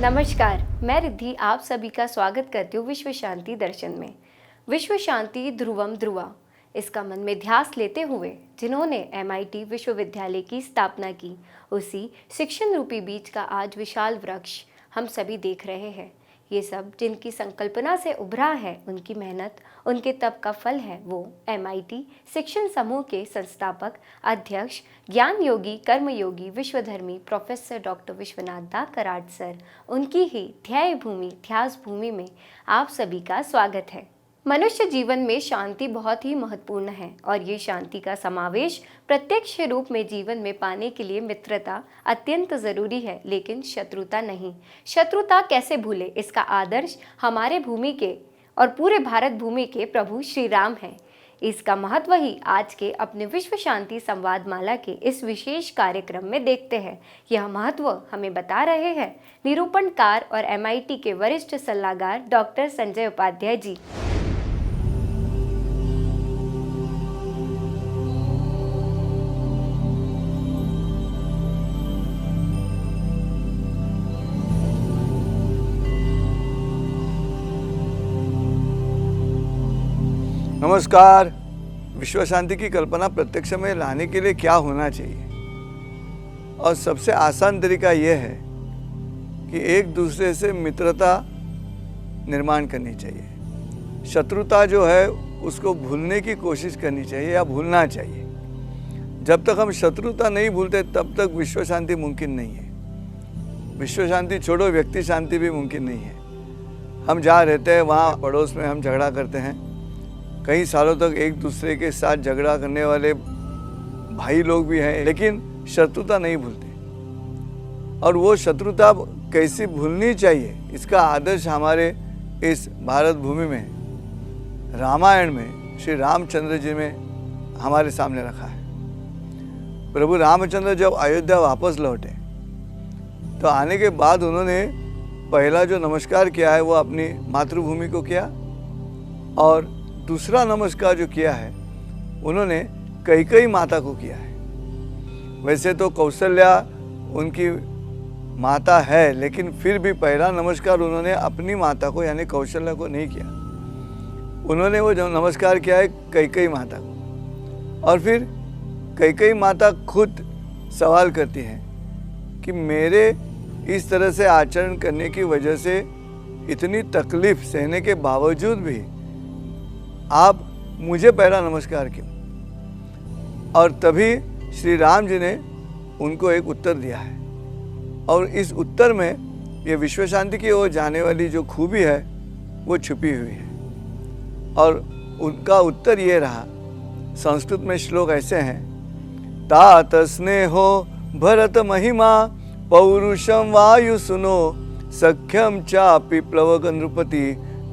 नमस्कार, मैं रिद्धि आप सभी का स्वागत करती हूँ विश्व शांति दर्शन में। विश्व शांति ध्रुवम ध्रुवा, इसका मन में ध्यास लेते हुए जिन्होंने MIT विश्वविद्यालय की स्थापना की, उसी शिक्षण रूपी बीज का आज विशाल वृक्ष हम सभी देख रहे हैं। ये सब जिनकी संकल्पना से उभरा है, उनकी मेहनत, उनके तप का फल है। वो MIT शिक्षण समूह के संस्थापक, अध्यक्ष, ज्ञान योगी, कर्मयोगी, विश्वधर्मी प्रोफेसर डॉक्टर विश्वनाथ दा कराड सर, उनकी ही ध्याय भूमि ध्यास भूमि में आप सभी का स्वागत है। मनुष्य जीवन में शांति बहुत ही महत्वपूर्ण है और ये शांति का समावेश प्रत्यक्ष रूप में जीवन में पाने के लिए मित्रता अत्यंत जरूरी है, लेकिन शत्रुता नहीं। शत्रुता कैसे भूले, इसका आदर्श हमारे भूमि के और पूरे भारत भूमि के प्रभु श्री राम है। इसका महत्व ही आज के अपने विश्व शांति संवाद माला के इस विशेष कार्यक्रम में देखते हैं। यह महत्व हमें बता रहे हैं निरूपणकार और MIT के वरिष्ठ सलाहकार डॉक्टर संजय उपाध्याय जी। नमस्कार। विश्व शांति की कल्पना प्रत्यक्ष में लाने के लिए क्या होना चाहिए? और सबसे आसान तरीका यह है कि एक दूसरे से मित्रता निर्माण करनी चाहिए। शत्रुता जो है उसको भूलने की कोशिश करनी चाहिए या भूलना चाहिए। जब तक हम शत्रुता नहीं भूलते तब तक विश्व शांति मुमकिन नहीं है। विश्व शांति छोड़ो, व्यक्ति शांति भी मुमकिन नहीं है। हम जहाँ रहते हैं वहाँ पड़ोस में हम झगड़ा करते हैं। कई सालों तक एक दूसरे के साथ झगड़ा करने वाले भाई लोग भी हैं, लेकिन शत्रुता नहीं भूलते। और वो शत्रुता कैसी भूलनी चाहिए, इसका आदर्श हमारे इस भारत भूमि में रामायण में श्री रामचंद्र जी में हमारे सामने रखा है। प्रभु रामचंद्र जब अयोध्या वापस लौटे तो आने के बाद उन्होंने पहला जो नमस्कार किया है वो अपनी मातृभूमि को किया, और दूसरा नमस्कार जो किया है उन्होंने कैकेयी माता को किया है। वैसे तो कौशल्या उनकी माता है, लेकिन फिर भी पहला नमस्कार उन्होंने अपनी माता को यानी कौशल्या को नहीं किया। उन्होंने वो जो नमस्कार किया है कैकेयी माता को। और फिर कैकेयी माता खुद सवाल करती है कि मेरे इस तरह से आचरण करने की वजह से इतनी तकलीफ सहने के बावजूद भी आप मुझे पहला नमस्कार क्यों? और तभी श्री राम जी ने उनको एक उत्तर दिया है, और इस उत्तर में ये विश्व शांति की ओर जाने वाली जो खूबी है वो छुपी हुई है। और उनका उत्तर ये रहा। संस्कृत में श्लोक ऐसे हैं, तात स्नेहो भरत महिमा पौरुषम वायु सुनो सख्यम चापि प्लवग नृपति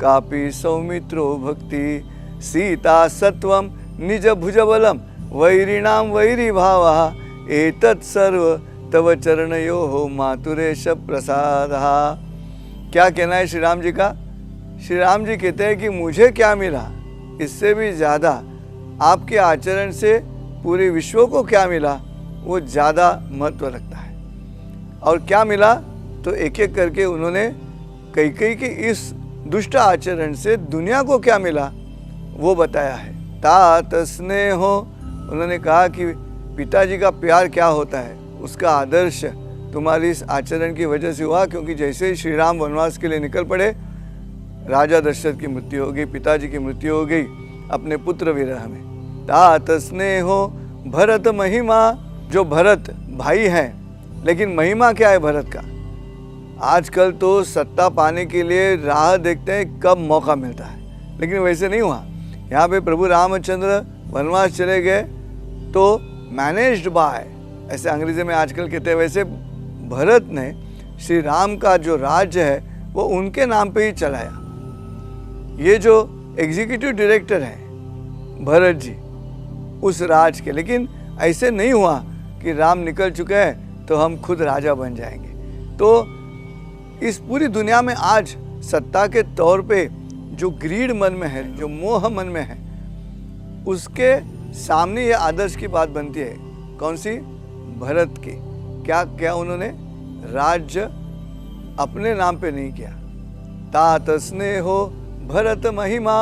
कापि सौमित्रो भक्ति सीता सत्वम निज भुजबलम वैरिणाम वैरी भावः एतत् सर्व तव चरणयोः मातुरेश प्रसादः। क्या कहना है श्री राम जी का? श्री राम जी कहते हैं कि मुझे क्या मिला, इससे भी ज़्यादा आपके आचरण से पूरे विश्व को क्या मिला वो ज़्यादा महत्व रखता है। और क्या मिला तो एक एक करके उन्होंने कैकेयी के इस दुष्ट आचरण से दुनिया को क्या मिला वो बताया है। तात स्नेहो, उन्होंने कहा कि पिताजी का प्यार क्या होता है, उसका आदर्श तुम्हारी इस आचरण की वजह से हुआ, क्योंकि जैसे ही श्री राम वनवास के लिए निकल पड़े, राजा दशरथ की मृत्यु हो गई, पिताजी की मृत्यु हो गई अपने पुत्र विरह में। तात स्नेहो भरत महिमा, जो भरत भाई हैं, लेकिन महिमा क्या है भरत का? आजकल तो सत्ता पाने के लिए राह देखते हैं कब मौका मिलता है, लेकिन वैसे नहीं हुआ। यहाँ पे प्रभु रामचंद्र वनवास चले गए तो मैनेज्ड बाय, ऐसे अंग्रेजी में आजकल कहते हैं, वैसे भरत ने श्री राम का जो राज्य है वो उनके नाम पे ही चलाया। ये जो एग्जीक्यूटिव डायरेक्टर हैं भरत जी उस राज के, लेकिन ऐसे नहीं हुआ कि राम निकल चुके हैं तो हम खुद राजा बन जाएंगे। तो इस पूरी दुनिया में आज सत्ता के तौर पे जो ग्रीड मन में है, जो मोह मन में है, उसके सामने ये आदर्श की बात बनती है। कौन सी? भरत की। क्या क्या उन्होंने राज्य अपने नाम पे नहीं किया। तात स्नेहो भरत महिमा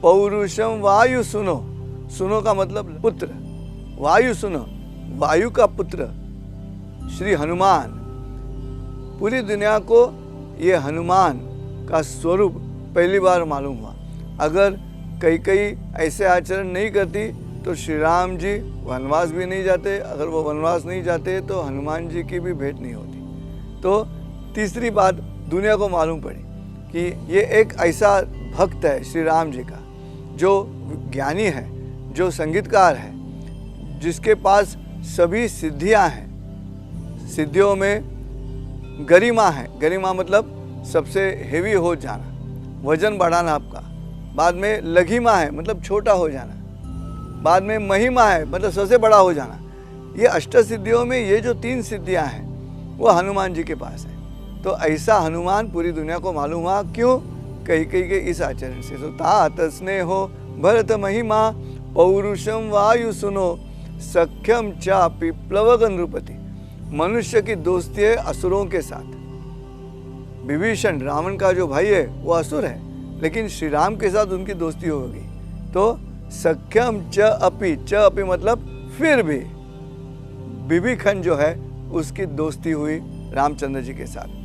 पौरुषम वायु सुनो। सुनो का मतलब पुत्र, वायु सुनो, वायु का पुत्र श्री हनुमान। पूरी दुनिया को ये हनुमान का स्वरूप पहली बार मालूम हुआ। अगर कई ऐसे आचरण नहीं करती तो श्री राम जी वनवास भी नहीं जाते, अगर वो वनवास नहीं जाते तो हनुमान जी की भी भेंट नहीं होती। तो तीसरी बात दुनिया को मालूम पड़ी कि ये एक ऐसा भक्त है श्री राम जी का, जो ज्ञानी है, जो संगीतकार है, जिसके पास सभी सिद्धियां हैं। सिद्धियों में गरिमा है, गरिमा मतलब सबसे हेवी हो जाना, वजन बढ़ाना आपका। बाद में लघिमा है मतलब छोटा हो जाना। बाद में महिमा है मतलब सबसे बड़ा हो जाना। ये अष्ट सिद्धियों में ये जो 3 सिद्धियां हैं वो हनुमान जी के पास है। तो ऐसा हनुमान पूरी दुनिया को मालूम हुआ। क्यों? कहीं के इस आचरण से। तो तात स्नेहो भरत महिमा पौरुषम वायु सुनो सख्यम चापि प्लवगन नृपति। मनुष्य की दोस्ती है असुरों के साथ। विभीषण रावण का जो भाई है वो असुर है, लेकिन श्री राम के साथ उनकी दोस्ती हो गई। तो सख्यम च अपि मतलब फिर भी विभीषण जो है उसकी दोस्ती हुई रामचंद्र जी के साथ।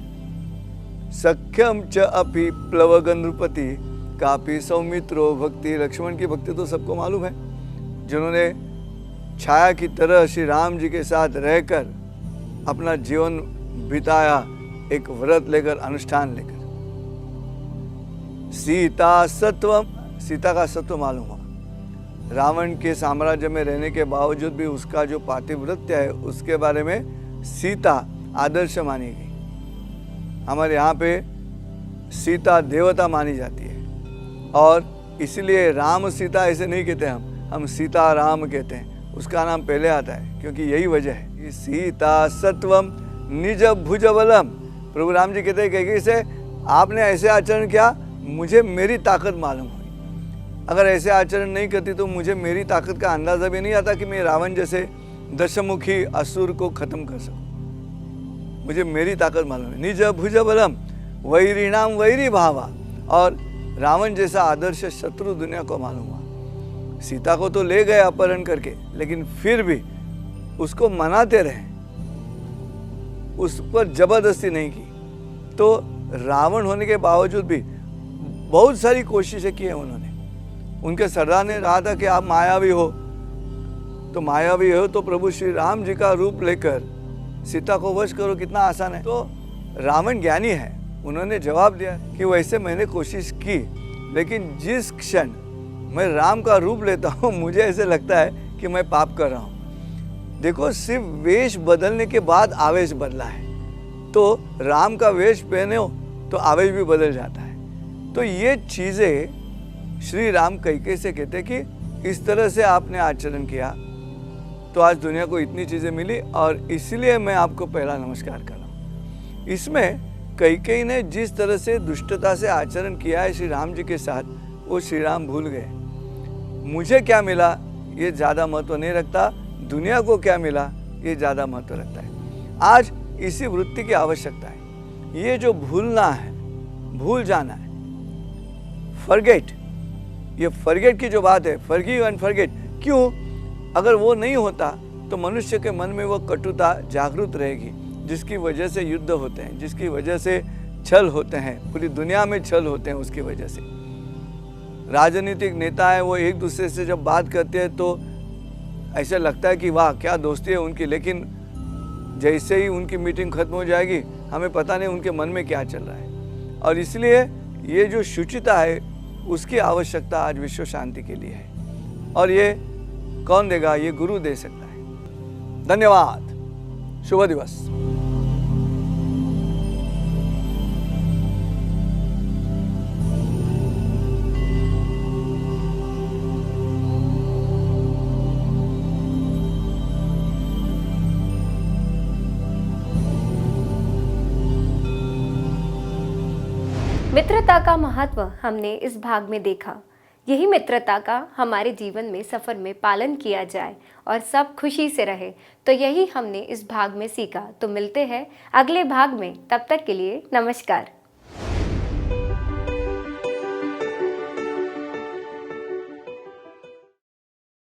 सख्यम च अपि प्लवगन नृपति कापि सौमित्रो भक्ति। लक्ष्मण की भक्ति तो सबको मालूम है, जिन्होंने छाया की तरह श्री राम जी के साथ रहकर अपना जीवन बिताया, एक व्रत लेकर, अनुष्ठान लेकर। सीता सत्वम, सीता का सत्व मालूम हुआ। रावण के साम्राज्य में रहने के बावजूद भी उसका जो पातिव्रत्य है उसके बारे में सीता आदर्श मानी गई। हमारे यहाँ पे सीता देवता मानी जाती है, और इसलिए राम सीता ऐसे नहीं कहते हम सीता राम कहते हैं। उसका नाम पहले आता है क्योंकि यही वजह है कि सीता सत्वम निज भुज बलम। प्रभु राम जी कहते हैं कैकेयी से, आपने ऐसे आचरण किया, मुझे मेरी ताकत मालूम हुई। अगर ऐसे आचरण नहीं करती तो मुझे मेरी ताकत का अंदाजा भी नहीं आता कि मैं रावण जैसे दशमुखी असुर को खत्म कर सकूं। मुझे मेरी ताकत मालूम है। निज भुज बलम वैरिणाम वैरी भावा। और रावण जैसा आदर्श शत्रु दुनिया को मालूम हुआ। सीता को तो ले गए अपहरण करके, लेकिन फिर भी उसको मनाते रहे, उस पर जबरदस्ती नहीं की। तो रावण होने के बावजूद भी बहुत सारी कोशिशें की है उन्होंने। उनके सरदार ने कहा था कि आप मायावी हो, तो मायावी हो तो प्रभु श्री राम जी का रूप लेकर सीता को वश करो, कितना आसान है। तो रावण ज्ञानी है, उन्होंने जवाब दिया कि वैसे मैंने कोशिश की, लेकिन जिस क्षण मैं राम का रूप लेता हूँ मुझे ऐसे लगता है कि मैं पाप कर रहा हूँ। देखो, सिर्फ वेश बदलने के बाद आवेश बदला है। तो राम का वेश पहने हो तो आवेश भी बदल जाता है। तो ये चीज़ें श्री राम कैकेयी से कहते कि इस तरह से आपने आचरण किया तो आज दुनिया को इतनी चीज़ें मिली, और इसलिए मैं आपको पहला नमस्कार कर रहा हूँ। इसमें कैकेयी ने जिस तरह से दुष्टता से आचरण किया है श्री राम जी के साथ, वो श्री राम भूल गए। मुझे क्या मिला ये ज़्यादा महत्व नहीं रखता, दुनिया को क्या मिला ये ज़्यादा महत्व रखता है। आज इसी वृत्ति की आवश्यकता है। ये जो भूलना है, भूल जाना है, फॉरगेट, ये फॉरगेट की जो बात है, फॉरगिव एंड फॉरगेट, क्यों? अगर वो नहीं होता तो मनुष्य के मन में वो कटुता जागृत रहेगी, जिसकी वजह से युद्ध होते हैं, जिसकी वजह से छल होते हैं, पूरी दुनिया में छल होते हैं। उसकी वजह से राजनीतिक नेता है, वो एक दूसरे से जब बात करते हैं तो ऐसा लगता है कि वाह क्या दोस्ती है उनकी, लेकिन जैसे ही उनकी मीटिंग खत्म हो जाएगी हमें पता नहीं उनके मन में क्या चल रहा है। और इसलिए ये जो शुचिता है उसकी आवश्यकता आज विश्व शांति के लिए है, और ये कौन देगा? ये गुरु दे सकता है। धन्यवाद, शुभ दिवस। मित्रता का महत्व हमने इस भाग में देखा यही मित्रता का हमारे जीवन में सफ़र में पालन किया जाए और सब खुशी से रहे। तो यही हमने इस भाग में सीखा। तो मिलते हैं अगले भाग में, तब तक के लिए नमस्कार।